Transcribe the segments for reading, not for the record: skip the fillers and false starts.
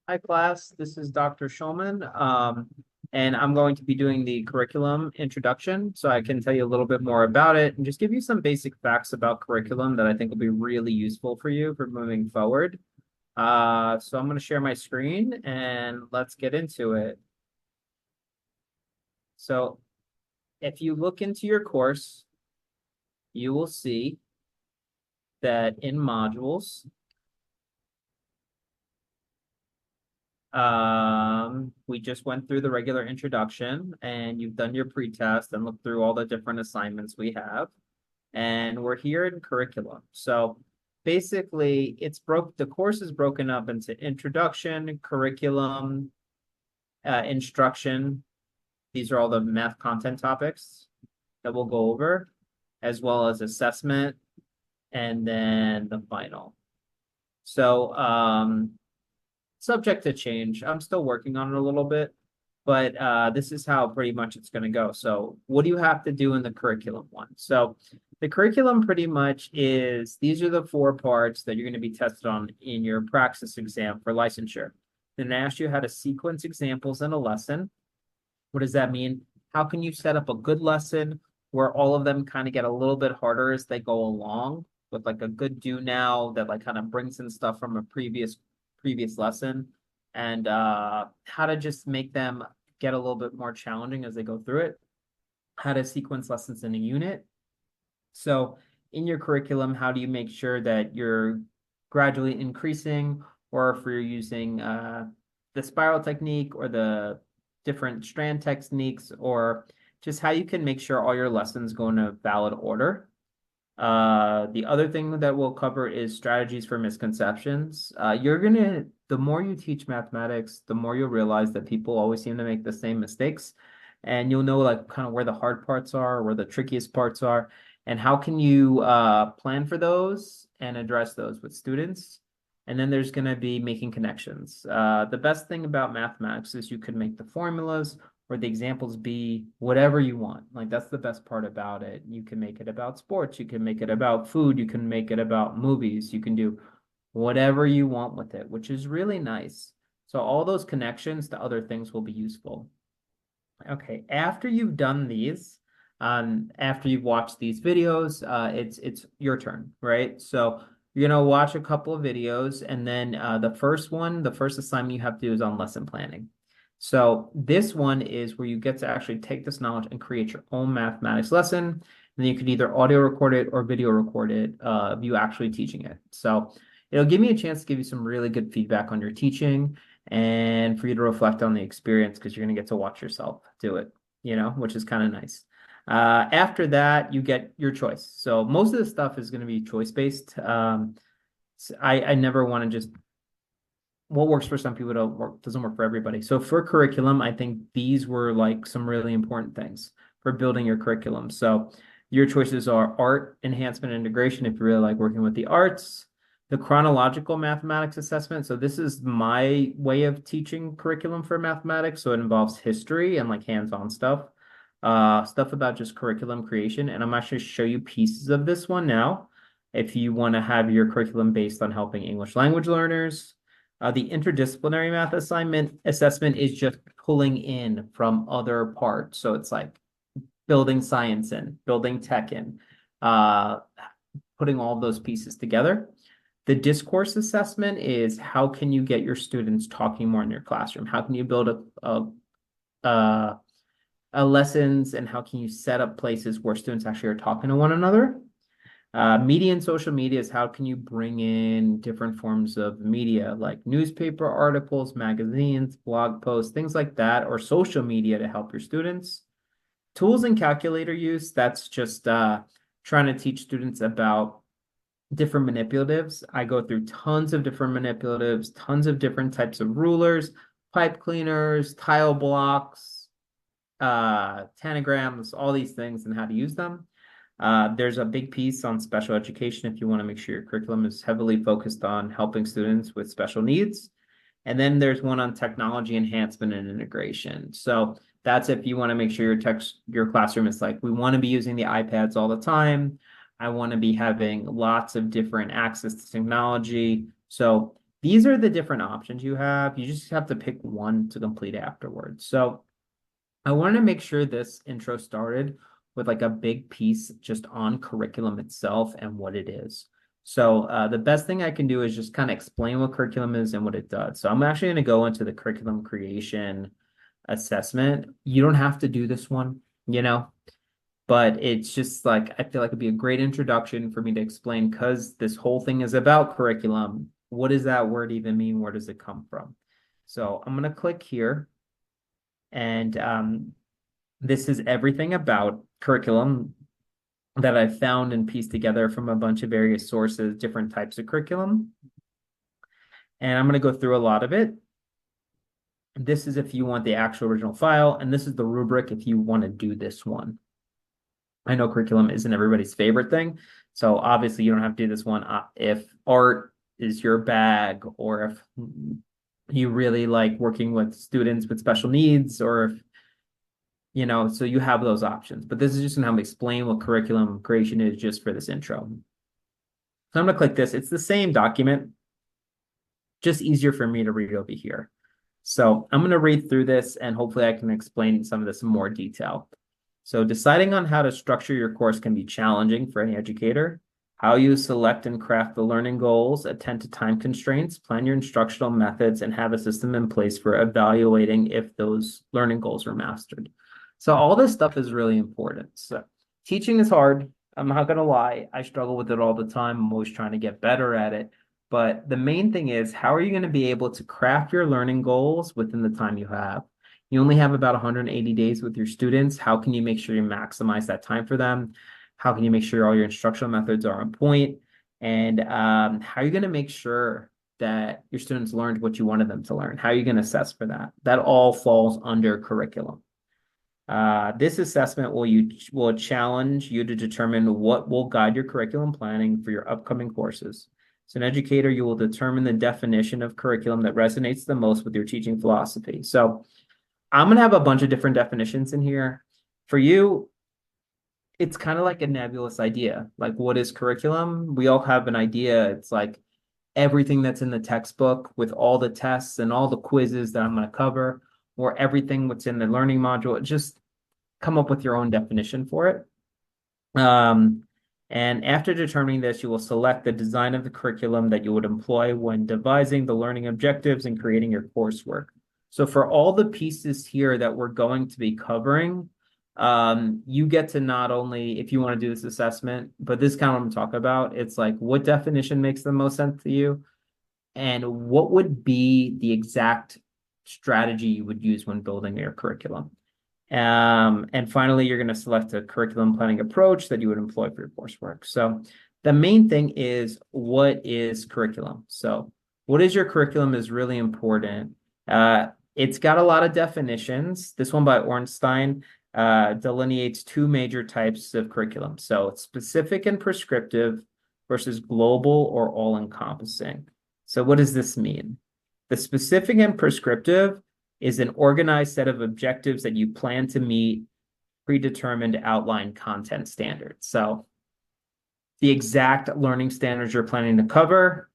Hi, class. This is Dr. Schulman, and I'm going to be doing the curriculum introduction so I can tell you a little bit more about it and just give you some basic facts about curriculum that I think will be really useful for you for moving forward. So I'm going to share my screen and let's get into it. So if you look into your course, you will see that in modules, we just went through the regular introduction and you've done your pretest and looked through all the different assignments we have. And we're here in curriculum. So basically the course is broken up into introduction, curriculum, instruction. These are all the math content topics that we'll go over, as well as assessment, and then the final. So subject to change. I'm still working on it a little bit, but this is how pretty much it's going to go. So what do you have to do in the curriculum one? So the curriculum pretty much is, these are the 4 parts that you're going to be tested on in your praxis exam for licensure. Then I asked you how to sequence examples in a lesson. What does that mean? How can you set up a good lesson where all of them kind of get a little bit harder as they go along with like a good do now that like kind of brings in stuff from a previous lesson, and how to just make them get a little bit more challenging as they go through it, how to sequence lessons in a unit. So in your curriculum, how do you make sure that you're gradually increasing, or if you're using the spiral technique or the different strand techniques, or just how you can make sure all your lessons go in a valid order. The other thing that we'll cover is strategies for misconceptions. The more you teach mathematics, the more you'll realize that people always seem to make the same mistakes. And you'll know like kind of where the hard parts are, where the trickiest parts are, and how can you plan for those and address those with students. And then there's going to be making connections. The best thing about mathematics is you can make the formulas or the examples be whatever you want. Like that's the best part about it. You can make it about sports, you can make it about food, you can make it about movies, you can do whatever you want with it, which is really nice. So all those connections to other things will be useful. Okay, after you've done these, after you've watched these videos, it's your turn, right? So you're gonna watch a couple of videos, and then the first assignment you have to do is on lesson planning. So this one is where you get to actually take this knowledge and create your own mathematics lesson. And then you can either audio record it or video record it of you actually teaching it. So it'll give me a chance to give you some really good feedback on your teaching and for you to reflect on the experience because you're going to get to watch yourself do it, which is kind of nice. After that, you get your choice. So most of the stuff is going to be choice based. I never want to just what works for some people doesn't work for everybody. So for curriculum, I think these were like some really important things for building your curriculum. So your choices are art, enhancement, integration, if you really like working with the arts, the chronological mathematics assessment. So this is my way of teaching curriculum for mathematics. So it involves history and like hands-on stuff, stuff about just curriculum creation. And I'm actually show you pieces of this one now. If you want to have your curriculum based on helping English language learners, the interdisciplinary math assessment is just pulling in from other parts. So it's like building science in, building tech in, uh, putting all of those pieces together. The discourse assessment is how can you get your students talking more in your classroom? How can you build a lessons, and how can you set up places where students actually are talking to one another? Media and social media is how can you bring in different forms of media like newspaper articles, magazines, blog posts, things like that, or social media to help your students. Tools and calculator use, that's just trying to teach students about different manipulatives. I go through tons of different manipulatives, tons of different types of rulers, pipe cleaners, tile blocks, tanagrams, all these things and how to use them. There's a big piece on special education if you want to make sure your curriculum is heavily focused on helping students with special needs. And then there's one on technology enhancement and integration. So that's if you want to make sure your classroom is like, we want to be using the iPads all the time. I want to be having lots of different access to technology. So these are the different options you have. You just have to pick one to complete afterwards. So I wanted to make sure this intro started with like a big piece just on curriculum itself and what it is. So the best thing I can do is just kind of explain what curriculum is and what it does. So I'm actually going to go into the curriculum creation assessment. You don't have to do this one, you know, but it's just like I feel like it'd be a great introduction for me to explain because this whole thing is about curriculum. What does that word even mean? Where does it come from? So I'm going to click here. And this is everything about curriculum that I've found and pieced together from a bunch of various sources, different types of curriculum. And I'm going to go through a lot of it. This is if you want the actual original file, and this is the rubric if you want to do this one. I know curriculum isn't everybody's favorite thing, so obviously you don't have to do this one if art is your bag, or if you really like working with students with special needs, or if, you know, so you have those options. But this is just gonna help explain what curriculum creation is just for this intro. So I'm gonna click this. It's the same document, just easier for me to read over here. So I'm gonna read through this and hopefully I can explain some of this in more detail. So deciding on how to structure your course can be challenging for any educator. How you select and craft the learning goals, attend to time constraints, plan your instructional methods, and have a system in place for evaluating if those learning goals are mastered. So all this stuff is really important. So teaching is hard. I'm not going to lie. I struggle with it all the time. I'm always trying to get better at it. But the main thing is, how are you going to be able to craft your learning goals within the time you have? You only have about 180 days with your students. How can you make sure you maximize that time for them? How can you make sure all your instructional methods are on point? And how are you going to make sure that your students learned what you wanted them to learn? How are you going to assess for that? That all falls under curriculum. This assessment will challenge you to determine what will guide your curriculum planning for your upcoming courses. As an educator, you will determine the definition of curriculum that resonates the most with your teaching philosophy. So I'm going to have a bunch of different definitions in here. For you, it's kind of like a nebulous idea. Like, what is curriculum? We all have an idea. It's like everything that's in the textbook with all the tests and all the quizzes that I'm going to cover, or everything what's in the learning module. Just come up with your own definition for it. And after determining this, you will select the design of the curriculum that you would employ when devising the learning objectives and creating your coursework. So for all the pieces here that we're going to be covering, you get to not only, if you want to do this assessment, but this kind of what I'm talking about, it's like what definition makes the most sense to you, and what would be the exact strategy you would use when building your curriculum. And finally, you're going to select a curriculum planning approach that you would employ for your coursework. So the main thing is, what is curriculum? So what is your curriculum is really important. It's got a lot of definitions. This one by Ornstein delineates two major types of curriculum. So it's specific and prescriptive versus global or all-encompassing. So what does this mean? The specific and prescriptive is an organized set of objectives that you plan to meet predetermined outline content standards. So the exact learning standards you're planning to cover,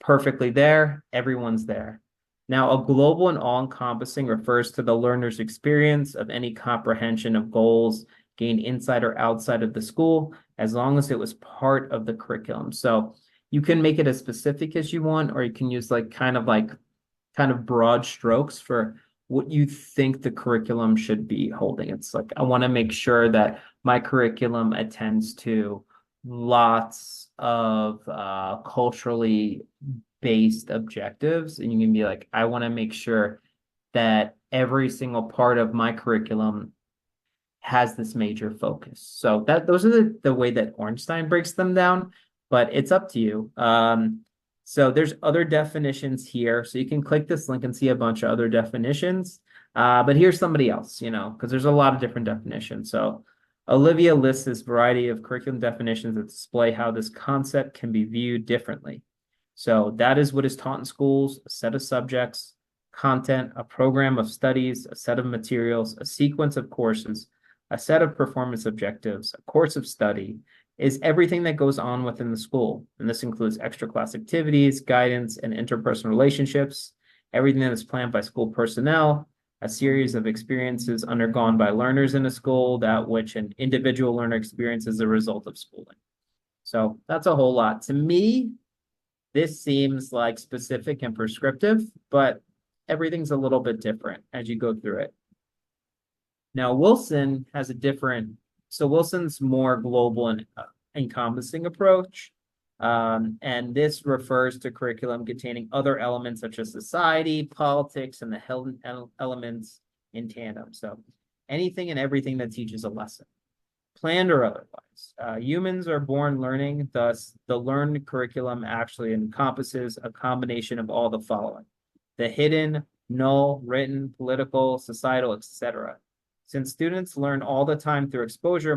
perfectly there, everyone's there. Now, a global and all-encompassing refers to the learner's experience of any comprehension of goals gained inside or outside of the school, as long as it was part of the curriculum. So you can make it as specific as you want, or you can use kind of broad strokes for what you think the curriculum should be holding. It's like, I want to make sure that my curriculum attends to lots of culturally based objectives. And you can be like, I want to make sure that every single part of my curriculum has this major focus. So those are the way that Ornstein breaks them down, but it's up to you. So there's other definitions here. So you can click this link and see a bunch of other definitions. But here's somebody else, because there's a lot of different definitions. So Olivia lists this variety of curriculum definitions that display how this concept can be viewed differently. So that is what is taught in schools: a set of subjects, content, a program of studies, a set of materials, a sequence of courses, a set of performance objectives, a course of study, is everything that goes on within the school. And this includes extra class activities, guidance, and interpersonal relationships, everything that is planned by school personnel, a series of experiences undergone by learners in a school, that which an individual learner experiences as a result of schooling. So that's a whole lot. To me, this seems like specific and prescriptive, but everything's a little bit different as you go through it. Now, Wilson has a different, so Wilson's more global and encompassing approach. And this refers to curriculum containing other elements such as society, politics, and the elements in tandem. So anything and everything that teaches a lesson, planned or otherwise. Humans are born learning, thus the learned curriculum actually encompasses a combination of all the following: the hidden, null, written, political, societal, etc. Since students learn all the time through exposure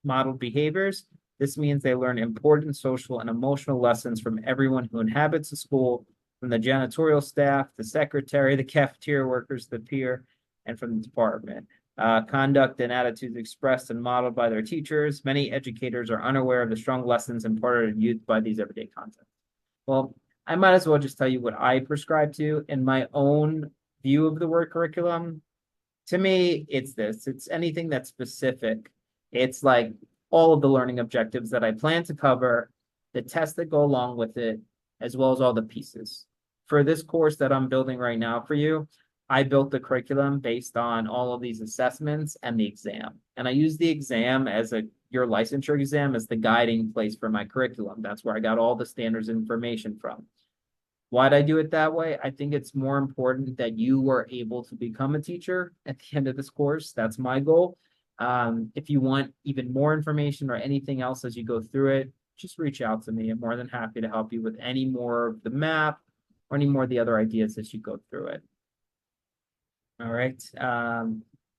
modeled behaviors, this means they learn important social and emotional lessons from everyone who inhabits the school, from the janitorial staff, the secretary, the cafeteria workers, the peer, and from the department. Conduct and attitudes expressed and modeled by their teachers. Many educators are unaware of the strong lessons imparted to youth by these everyday content. Well, I might as well just tell you what I prescribe to in my own view of the word curriculum. To me, it's this. It's anything that's specific. It's like all of the learning objectives that I plan to cover, the tests that go along with it, as well as all the pieces. For this course that I'm building right now for you, I built the curriculum based on all of these assessments and the exam. And I use the exam as your licensure exam as the guiding place for my curriculum. That's where I got all the standards information from. Why'd I do it that way? I think it's more important that you were able to become a teacher at the end of this course. That's my goal. If you want even more information or anything else as you go through it, just reach out to me. I'm more than happy to help you with any more of the map or any more of the other ideas as you go through it. All right.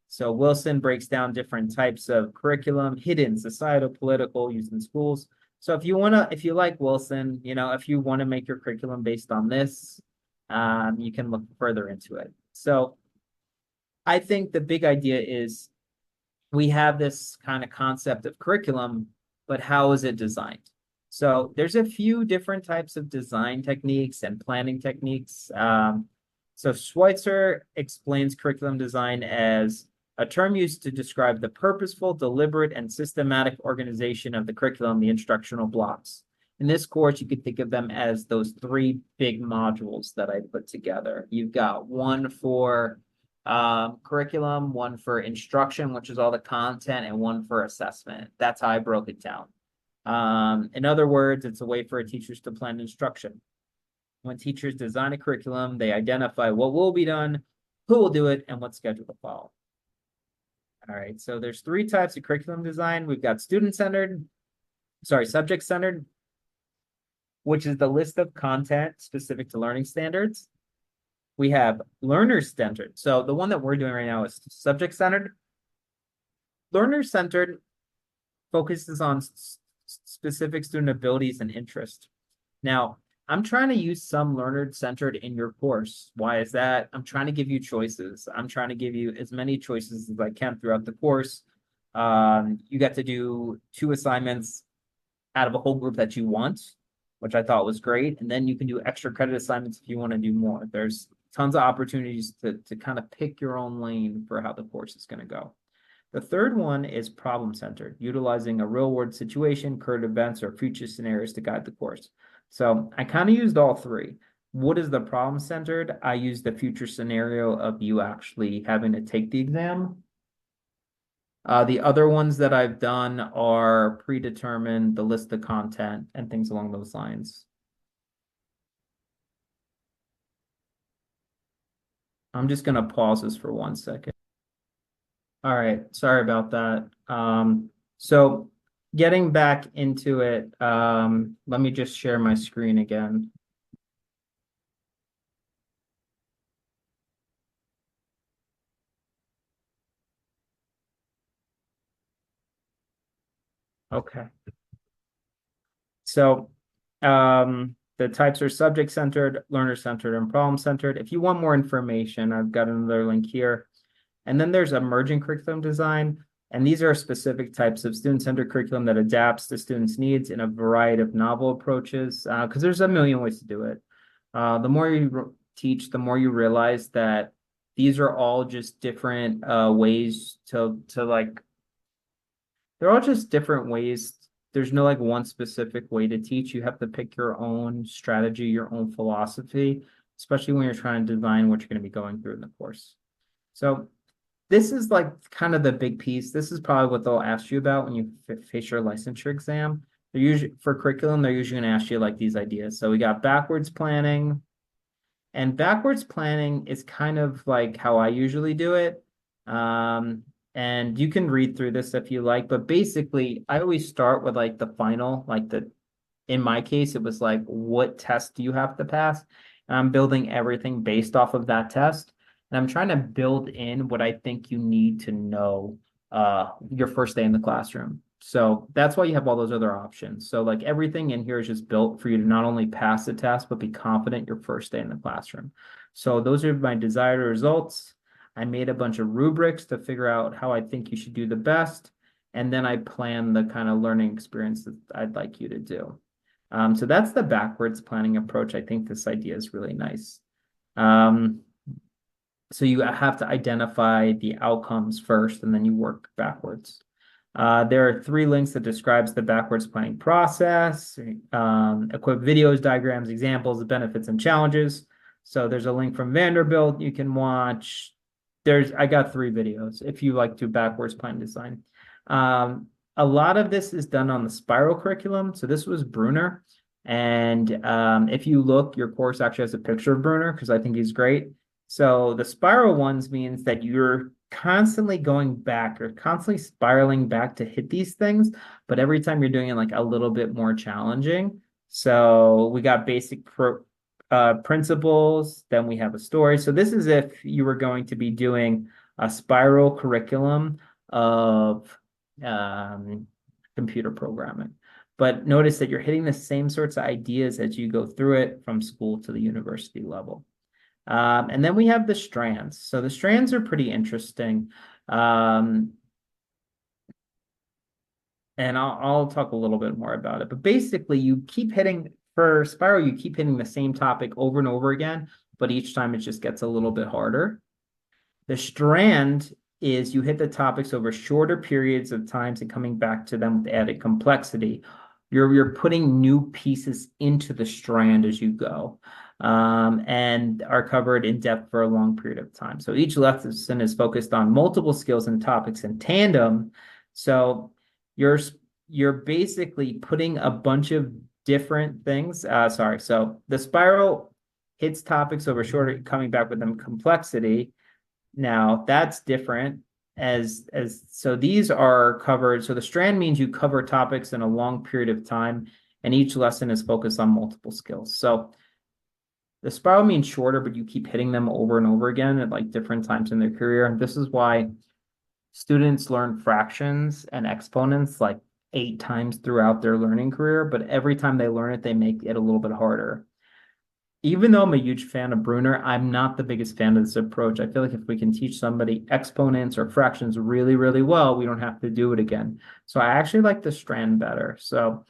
So Wilson breaks down different types of curriculum: hidden, societal, political, used in schools. So if you like Wilson, if you want to make your curriculum based on this, you can look further into it. So I think the big idea is we have this kind of concept of curriculum, but how is it designed? So there's a few different types of design techniques and planning techniques. So Schweitzer explains curriculum design as a term used to describe the purposeful, deliberate, and systematic organization of the curriculum, the instructional blocks. In this course, you could think of them as those three big modules that I put together. You've got one for curriculum, one for instruction, which is all the content, and one for assessment. That's how I broke it down. In other words, it's a way for teachers to plan instruction. When teachers design a curriculum, they identify what will be done, who will do it, and what schedule to follow. All right, so there's three types of curriculum design. We've got subject-centered, which is the list of content specific to learning standards. We have learner-centered. So the one that we're doing right now is subject-centered. Learner-centered focuses on specific student abilities and interest. Now, I'm trying to use some learner-centered in your course. Why is that? I'm trying to give you choices. I'm trying to give you as many choices as I can throughout the course. You get to do 2 assignments out of a whole group that you want, which I thought was great. And then you can do extra credit assignments if you want to do more. There's tons of opportunities to kind of pick your own lane for how the course is going to go. The third one is problem-centered, utilizing a real-world situation, current events, or future scenarios to guide the course. So I kind of used all three. What is the problem-centered? I used the future scenario of you actually having to take the exam. The other ones that I've done are predetermined, the list of content, and things along those lines. I'm just going to pause this for 1 second. All right, sorry about that. So getting back into it, let me just share my screen again. Okay. So the types are subject-centered, learner-centered, and problem-centered. If you want more information, I've got another link here. And then there's emerging curriculum design. And these are specific types of student-centered curriculum that adapts to students' needs in a variety of novel approaches, because there's a million ways to do it. The more you teach, the more you realize that these are all just different ways to like, they're all just different ways. There's no like one specific way to teach. You have to pick your own strategy, your own philosophy, especially when you're trying to design what you're going to be going through in the course. So this is like kind of the big piece. This is probably what they'll ask you about when you face your licensure exam. They're usually for curriculum, they're usually going to ask you like these ideas. So we got backwards planning, and backwards planning is kind of like how I usually do it. And you can read through this if you like, but basically I always start with like the final, like in my case, it was like, what test do you have to pass? And I'm building everything based off of that test. And I'm trying to build in what I think you need to know your first day in the classroom. So that's why you have all those other options. So like everything in here is just built for you to not only pass the test, but be confident your first day in the classroom. So those are my desired results. I made a bunch of rubrics to figure out how I think you should do the best. And then I plan the kind of learning experience that I'd like you to do. So that's the backwards planning approach. I think this idea is really nice. So you have to identify the outcomes first, and then you work backwards. There are 3 links that describes the backwards planning process, equip videos, diagrams, examples, the benefits and challenges. So there's a link from Vanderbilt you can watch. I got 3 videos if you like to backwards plan design. A lot of this is done on the spiral curriculum. So this was Bruner. And if you look, your course actually has a picture of Bruner because I think he's great. So the spiral ones means that you're constantly going back or constantly spiraling back to hit these things, but every time you're doing it like a little bit more challenging. So we got basic principles, then we have a story. So this is if you were going to be doing a spiral curriculum of computer programming. But notice that you're hitting the same sorts of ideas as you go through it from school to the university level. And then we have the strands. So the strands are pretty interesting. And I'll talk a little bit more about it. But basically, you keep hitting, for spiral, you keep hitting the same topic over and over again, but each time it just gets a little bit harder. The strand is you hit the topics over shorter periods of times and coming back to them with added complexity. You're putting new pieces into the strand as you go. And are covered in depth for a long period of time. So each lesson is focused on multiple skills and topics in tandem. So you're basically putting a bunch of different things. So the spiral hits topics over shorter, coming back with them complexity. Now that's different so these are covered. So the strand means you cover topics in a long period of time, and each lesson is focused on multiple skills. So the spiral means shorter, but you keep hitting them over and over again at like different times in their career. And this is why students learn fractions and exponents like 8 times throughout their learning career, but every time they learn it, they make it a little bit harder. Even though I'm a huge fan of Bruner, I'm not the biggest fan of this approach. I feel like if we can teach somebody exponents or fractions really, really well, we don't have to do it again. So I actually like the strand better. So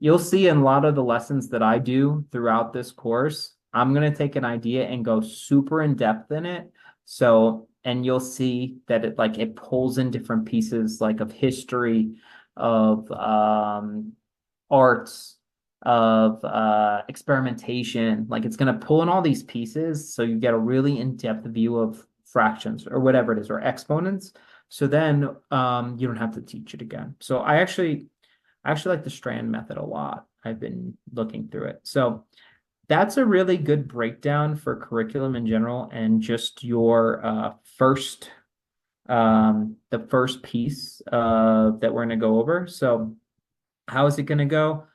you'll see in a lot of the lessons that I do throughout this course, I'm going to take an idea and go super in depth in it. So, and you'll see that it pulls in different pieces like of history, of arts, of experimentation. Like it's going to pull in all these pieces. So you get a really in-depth view of fractions or whatever it is, or exponents. So then you don't have to teach it again. So I actually like the strand method a lot. I've been looking through it. So that's a really good breakdown for curriculum in general and just your the first piece that we're going to go over. So how is it going to go?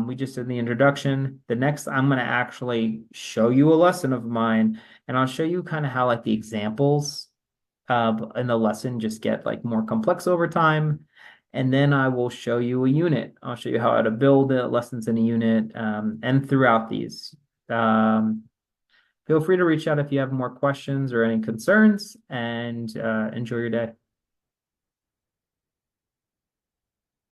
We just did the introduction. The next, I'm going to actually show you a lesson of mine, and I'll show you kind of how like the examples in the lesson just get like more complex over time. And then I will show you a unit. I'll show you how to build lessons in a unit and throughout these. Feel free to reach out if you have more questions or any concerns, and enjoy your day.